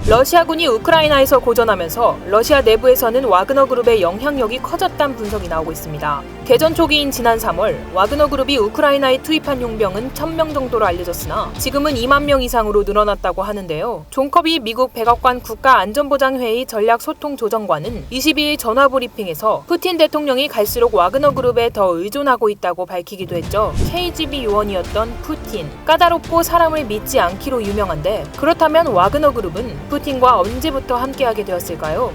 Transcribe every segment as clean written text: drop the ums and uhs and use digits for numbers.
러시아군이 우크라이나에서 고전하면서 러시아 내부에서는 와그너 그룹의 영향력이 커졌다는 분석이 나오고 있습니다. 개전 초기인 지난 3월 와그너 그룹이 우크라이나에 투입한 용병은 1,000명 정도로 알려졌으나 지금은 2만 명 이상으로 늘어났다고 하는데요. 존 커비 미국 백악관 국가안전보장회의 전략소통조정관은 22일 전화브리핑에서 푸틴 대통령이 갈수록 와그너 그룹에 더 의존하고 있다고 밝히기도 했죠. KGB 요원이었던 푸틴, 까다롭고 사람을 믿지 않기로 유명한데 그렇다면 와그너 그룹은 푸틴과 언제부터 함께하게 되었을까요?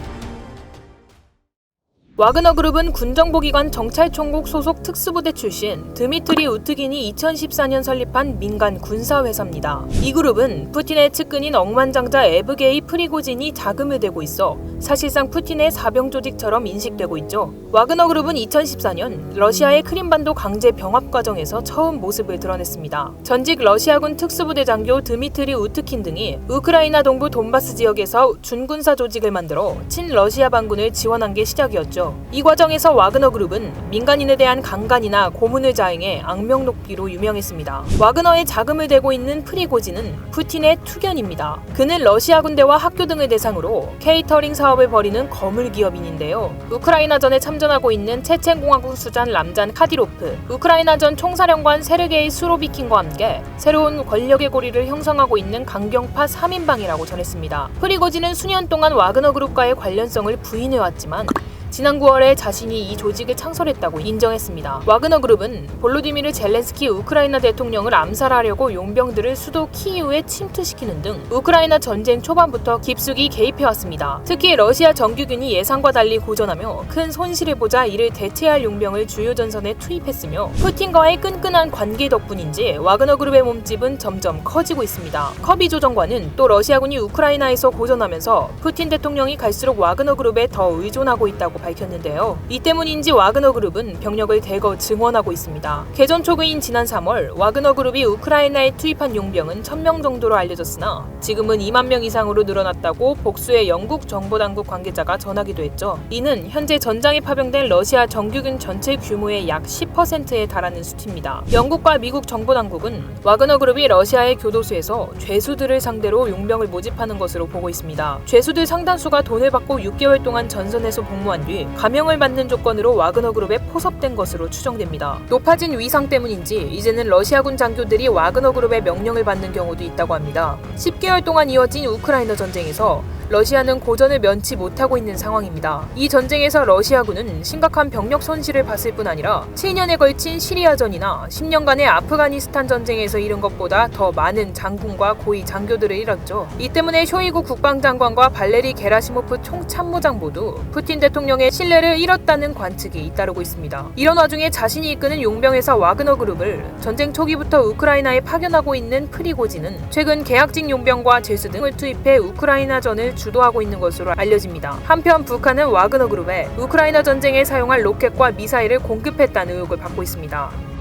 와그너 그룹은 군정보기관 정찰총국 소속 특수부대 출신 드미트리 우트긴이 2014년 설립한 민간 군사회사입니다. 이 그룹은 푸틴의 측근인 억만장자 에브게이 프리고진이 자금을 대고 있어 사실상 푸틴의 사병 조직처럼 인식되고 있죠. 와그너 그룹은 2014년 러시아의 크림반도 강제 병합 과정에서 처음 모습을 드러냈습니다. 전직 러시아군 특수부대 장교 드미트리 우트킨 등이 우크라이나 동부 돈바스 지역에서 준군사 조직을 만들어 친러시아 반군을 지원한 게 시작이었죠. 이 과정에서 와그너 그룹은 민간인에 대한 강간이나 고문을 자행해 악명 높기로 유명했습니다. 와그너에 자금을 대고 있는 프리고진은 푸틴의 투견입니다. 그는 러시아 군대와 학교 등을 대상으로 케이터링 사업을 벌이는 거물 기업인인데요. 우크라이나전에 참전하고 있는 체첸공화국 수장 람잔 카디로프, 우크라이나전 총사령관 세르게이 수로비킨과 함께 새로운 권력의 고리를 형성하고 있는 강경파 3인방이라고 전했습니다. 프리고진은 수년 동안 와그너 그룹과의 관련성을 부인해왔지만 지난 9월에 자신이 이 조직을 창설했다고 인정했습니다. 와그너 그룹은 볼로디미르 젤렌스키 우크라이나 대통령을 암살하려고 용병들을 수도 키이우에 침투시키는 등 우크라이나 전쟁 초반부터 깊숙이 개입해왔습니다. 특히 러시아 정규군이 예상과 달리 고전하며 큰 손실을 보자 이를 대체할 용병을 주요 전선에 투입했으며 푸틴과의 끈끈한 관계 덕분인지 와그너 그룹의 몸집은 점점 커지고 있습니다. 커비 조정관은 또 러시아군이 우크라이나에서 고전하면서 푸틴 대통령이 갈수록 와그너 그룹에 더 의존하고 있다고 밝혔는데요. 이 때문인지 와그너 그룹은 병력을 대거 증원하고 있습니다. 개전 초기인 지난 3월 와그너 그룹이 우크라이나에 투입한 용병은 1,000명 정도로 알려졌으나 지금은 2만 명 이상으로 늘어났다고 복수의 영국 정보당국 관계자가 전하기도 했죠. 이는 현재 전장에 파병된 러시아 정규군 전체 규모의 약 10%에 달하는 수치입니다. 영국과 미국 정보당국은 와그너 그룹이 러시아의 교도소에서 죄수들을 상대로 용병을 모집하는 것으로 보고 있습니다. 죄수들 상당수가 돈을 받고 6개월 동안 전선에서 복무한 뒤 감형을 받는 조건으로 와그너 그룹에 포섭된 것으로 추정됩니다. 높아진 위상 때문인지 이제는 러시아군 장교들이 와그너 그룹의 명령을 받는 경우도 있다고 합니다. 10개월 동안 이어진 우크라이나 전쟁에서 러시아는 고전을 면치 못하고 있는 상황입니다. 이 전쟁에서 러시아군은 심각한 병력 손실을 봤을 뿐 아니라 7년에 걸친 시리아전이나 10년간의 아프가니스탄 전쟁에서 잃은 것보다 더 많은 장군과 고위 장교들을 잃었죠. 이 때문에 쇼이구 국방장관과 발레리 게라시모프 총참모장 모두 푸틴 대통령의 신뢰를 잃었다는 관측이 잇따르고 있습니다. 이런 와중에 자신이 이끄는 용병회사 와그너 그룹을 전쟁 초기부터 우크라이나에 파견하고 있는 프리고진은 최근 계약직 용병과 죄수 등을 투입해 우크라이나전을 주도하고 있는 것으로 알려집니다. 한편 북한은 와그너 그룹에 우크라이나 전쟁에 사용할 로켓과 미사일을 공급했다는 의혹을 받고 있습니다.